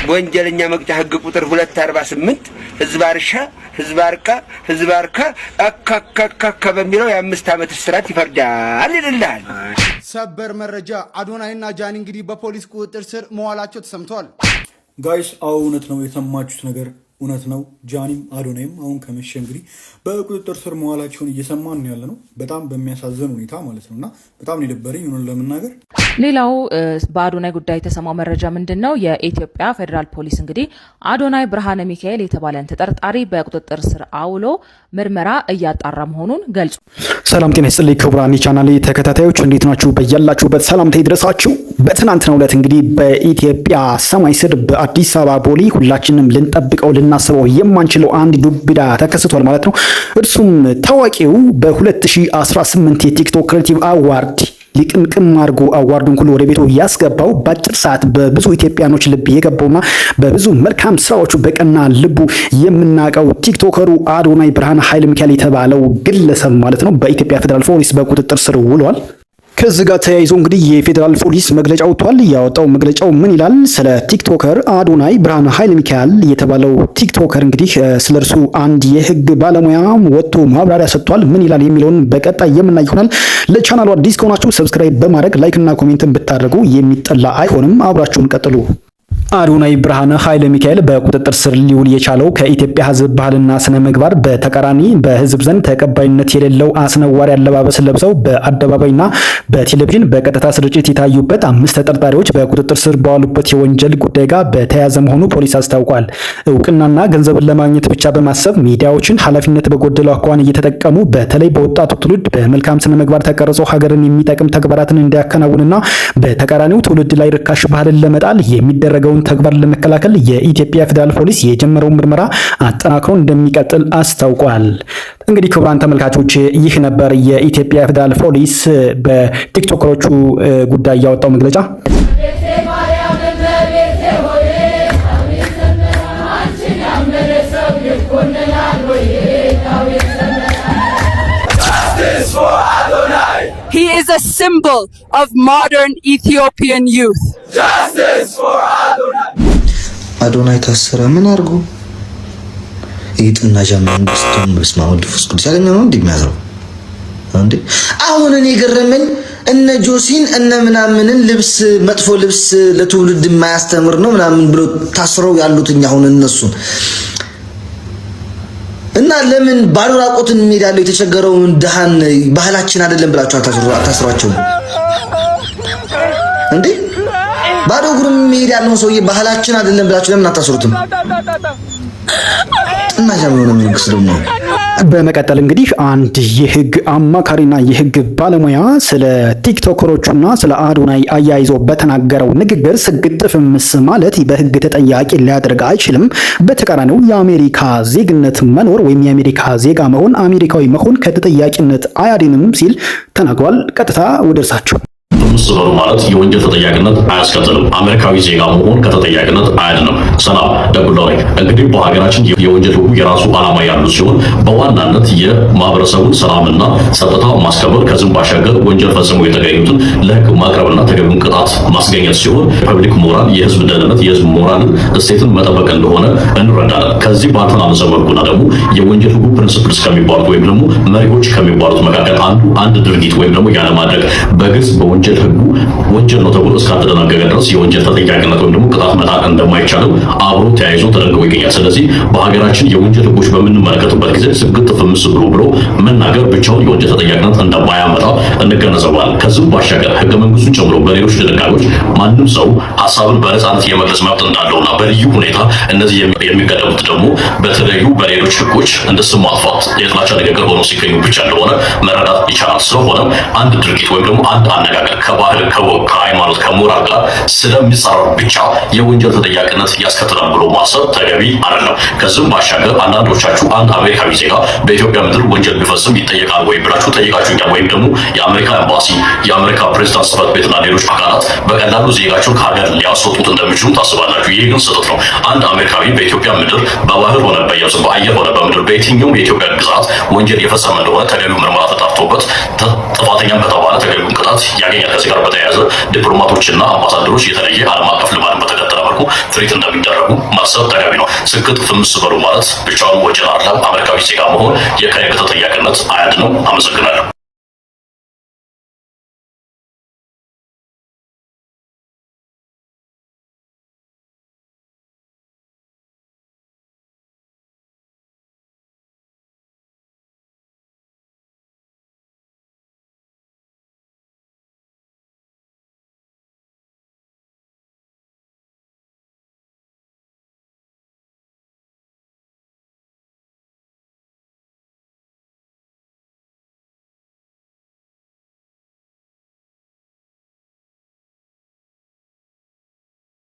በወንጀለኛ መቅጫ ህግ ቁጥር 248 ህዝባርካ አካካካ በሚለው የ5 ዓመት እስራት ይፈርዳል ይልልሃል። ሰበር መረጃ አዶናይና ጃኒ እንግዲህ በፖሊስ ቁጥጥር ስር መዋላቸው ተሰምቷል። ጋይስ እውነት ነው የሰማችሁት ነገር እውነት ነው። ጃኒም አዶናይም አሁን ከመሸ እንግዲህ በቁጥጥር ስር መዋላቸውን እየሰማን ያለ ነው። በጣም በሚያሳዝን ሁኔታ ማለት ነውና በጣም ነው የደበረኝ ሆኖ ለመናገር። ሌላው በአዶናይ ጉዳይ የተሰማው መረጃ ምንድነው? የኢትዮጵያ ፌደራል ፖሊስ እንግዲህ አዶናይ ብርሃነ ሚካኤል የተባለን ተጠርጣሪ በቁጥጥር ስር አውሎ ምርመራ እያጣራ መሆኑን ገልጹ። ሰላም ጤና ይስጥልኝ ክቡራን የቻናሌ ተከታታዮች እንዴት ናችሁ? በያላችሁበት ሰላምታ ይድረሳችሁ። በትናንትናው ዕለት እንግዲህ በኢትዮጵያ ሰማይ ስር በአዲስ አበባ ቦሌ ሁላችንም ልንጠብቀው ልናስበው የማንችለው አንድ ዱብዳ ተከስቷል ማለት ነው። እርሱም ታዋቂው በ2018 የቲክቶክ ክሬቲቭ አዋርድ ሊቅምቅም አድርጎ አዋርዱን ሁሉ ወደ ቤቱ ያስገባው በአጭር ሰዓት በብዙ ኢትዮጵያኖች ልብ የገባውና በብዙ መልካም ስራዎቹ በቀና ልቡ የምናውቀው ቲክቶከሩ አዶናይ ብርሃነ ኃይለ ሚካኤል የተባለው ግለሰብ ማለት ነው በኢትዮጵያ ፌደራል ፖሊስ በቁጥጥር ስር ውሏል። ከዚህ ጋር ተያይዞ እንግዲህ የፌደራል ፖሊስ መግለጫ ወጥቷል። ያወጣው መግለጫው ምን ይላል? ስለ ቲክቶከር አዶናይ ብርሃነ ኃይለ ሚካኤል የተባለው ቲክቶከር እንግዲህ ስለርሱ አንድ የህግ ባለሙያ ወጥቶ ማብራሪያ ሰጥቷል። ምን ይላል የሚለውን በቀጣይ የምናይ ይሆናል። ለቻናሉ አዲስ ከሆናችሁ ሰብስክራይብ በማድረግ ላይክ እና ኮሜንትን ብታደርጉ የሚጠላ አይሆንም። አብራችሁን ቀጥሉ። አዶናይ ብርሃነ ኃይለ ሚካኤል በቁጥጥር ስር ሊውል የቻለው ከኢትዮጵያ ህዝብ ባህልና ስነ ምግባር በተቃራኒ በህዝብ ዘንድ ተቀባይነት የሌለው አስነዋሪ አለባበስ ለብሰው በአደባባይና በቴሌቪዥን በቀጥታ ስርጭት የታዩበት 5 ተጠርጣሪዎች በቁጥጥር ስር በዋሉበት የወንጀል ጉዳይ ጋር በተያያዘ መሆኑ ፖሊስ አስታውቋል። እውቅናና ገንዘብን ለማግኘት ብቻ በማሰብ ሚዲያዎችን ኃላፊነት በጎደለው አኳኋን እየተጠቀሙ በተለይ በወጣቱ ትውልድ በመልካም ስነ ምግባር ተቀርጾ ሀገርን የሚጠቅም ተግባራትን እንዲያከናውንና በተቃራኒው ትውልድ ላይ ርካሽ ባህልን ለመጣል የሚደረገውን ተግባር ለመከላከል የኢትዮጵያ ፌደራል ፖሊስ የጀመረውን ምርመራ አጠናክሮ እንደሚቀጥል አስታውቋል። እንግዲህ ክቡራን ተመልካቾች ይህ ነበር የኢትዮጵያ ፌደራል ፖሊስ በቲክቶከሮቹ ጉዳይ ያወጣው መግለጫ። He is a symbol of modern Ethiopian youth. Justice for Adonai. አዶናይ ታሰረ ምን አድርጎ? ይጥና ጃማን በስቶን በስማ ወልድ ፍስቅ ሲያገኘው ነው እንደሚያዝረው እንዴ? አሁን እኔ ገረመኝ እነ ጆሲን እነ ምናምንን ልብስ መጥፎ ልብስ ለትውልድ የማያስተምር ነው ምናምን ብሎ ታስረው ያሉትኛ አሁን እነሱን እና ለምን ባዶ ራቆትን ሜዳለው የተቸገረውን ደሃን ባህላችን አይደለም ብላችሁ አታስሯቸው እንዴ? ባዶ እግሩን ሜዳለው ሰውዬ ባህላችን አይደለም ብላችሁ ለምን አታስሩትም? እና ጃማው ነው መንግስት ደግሞ። በመቀጠል እንግዲህ አንድ የህግ አማካሪና የህግ ባለሙያ ስለ ቲክቶከሮቹና ስለ አዶናይ አያይዞ በተናገረው ንግግር ስግጥፍምስ ማለት በህግ ተጠያቂ ሊያደርግ አይችልም። በተቃራኒው የአሜሪካ ዜግነት መኖር ወይም የአሜሪካ ዜጋ መሆን አሜሪካዊ መሆን ከተጠያቂነት አያድንም ሲል ተናግሯል። ቀጥታ ወደ እርሳቸው ምስሉ ማለት የወንጀል ተጠያቂነት አያስከትልም። አሜሪካዊ ዜጋ መሆን ከተጠያቂነት አያድንም። ሰላም ደጉላው ነኝ። እንግዲህ በሀገራችን የወንጀል ህጉ የራሱ ዓላማ ያሉ ሲሆን በዋናነት የማህበረሰቡን ሰላምና ጸጥታ ማስከበር ከዚህም ባሻገር ወንጀል ፈጽመው የተገኙትን ለህግ ማቅረብና ተገቢውን ቅጣት ማስገኘት ሲሆን የፐብሊክ ሞራል፣ የህዝብ ደህንነት፣ የህዝብ ሞራልን እስቴትን መጠበቅ እንደሆነ እንረዳለን። ከዚህ ባልተናነሰ መልኩና ደግሞ የወንጀል ህጉ ፕሪንሲፕልስ ከሚባሉት ወይም ደግሞ መሪዎች ከሚባሉት መካከል አንድ ድርጊት ወይም ደግሞ ያለማድረግ በግልጽ በወንጀል ህጉ ወንጀል ነው ተብሎ እስካልተደነገገ ድረስ የወንጀል ተጠያቂነት ወይም ደግሞ ቅጣት መጣል እንደማይቻለው አብሮ ተያይዞ ተደንግጎ ይገኛል። ስለዚህ በሀገራችን የወንጀል ህጎች በምንመለከቱበት ጊዜ ስግጥ ፍምስ ብሎ መናገር ብቻውን የወንጀል ተጠያቂነት እንደማያመጣ እንገነዘባለን። ከዚህም ባሻገር ህገ መንግስቱን ጨምሮ በሌሎች ድንጋጌዎች ማንም ሰው ሀሳብን በነጻነት የመግለጽ መብት እንዳለውና በልዩ ሁኔታ እነዚህ የሚገደቡት ደግሞ በተለዩ በሌሎች ህጎች እንደ ስም ማጥፋት፣ የጥላቻ ንግግር ሆኖ ሲገኙ ብቻ እንደሆነ መረዳት ይቻላል። ስለሆነም አንድ ድርጊት ወይም ደግሞ አንድ አነጋገር ከባህል ከሃይማኖት ከሞራል ጋር ስለሚጻረር ብቻ የወንጀል ተጠያቂነት ያስከትላል ብሎ ማሰብ ተገቢ አይደለም። ከዚህም ባሻገር አንዳንዶቻችሁ አንድ አሜሪካዊ ዜጋ በኢትዮጵያ ምድር ወንጀል ቢፈጽም ይጠየቃል ወይ ብላችሁ ጠይቃችሁኛል። ወይም ደግሞ የአሜሪካ ኤምባሲ፣ የአሜሪካ ፕሬዝዳንት ጽሕፈት ቤትና ሌሎች አካላት በቀላሉ ዜጋቸውን ከሀገር ሊያስወጡት እንደሚችሉ ታስባላችሁ። ይህ ግን ስህተት ነው። አንድ አሜሪካዊ በኢትዮጵያ ምድር በባህር ሆነ በየብስ በአየር ሆነ በምድር በየትኛውም የኢትዮጵያ ግዛት ወንጀል የፈጸመ እንደሆነ ተገቢው ምርመራ ተጣርቶበት ጥፋተኛም ከተባለ ተገቢውን ቅጣት ያገኛል። ከዚህ ጋር በተያያዘ ዲፕሎማቶችና አምባሳደሮች የተለየ ዓለም አቀፍ ልማድን በተከተለ መልኩ ትሪት እንደሚደረጉ ማሰብ ተገቢ ነው። ስክት ፍምስ በሉ ማለት ብቻውን ወንጀል አይደለም። አሜሪካዊ ዜጋ መሆን የከህግ ተጠያቂነት አያድነው። አመሰግናለሁ።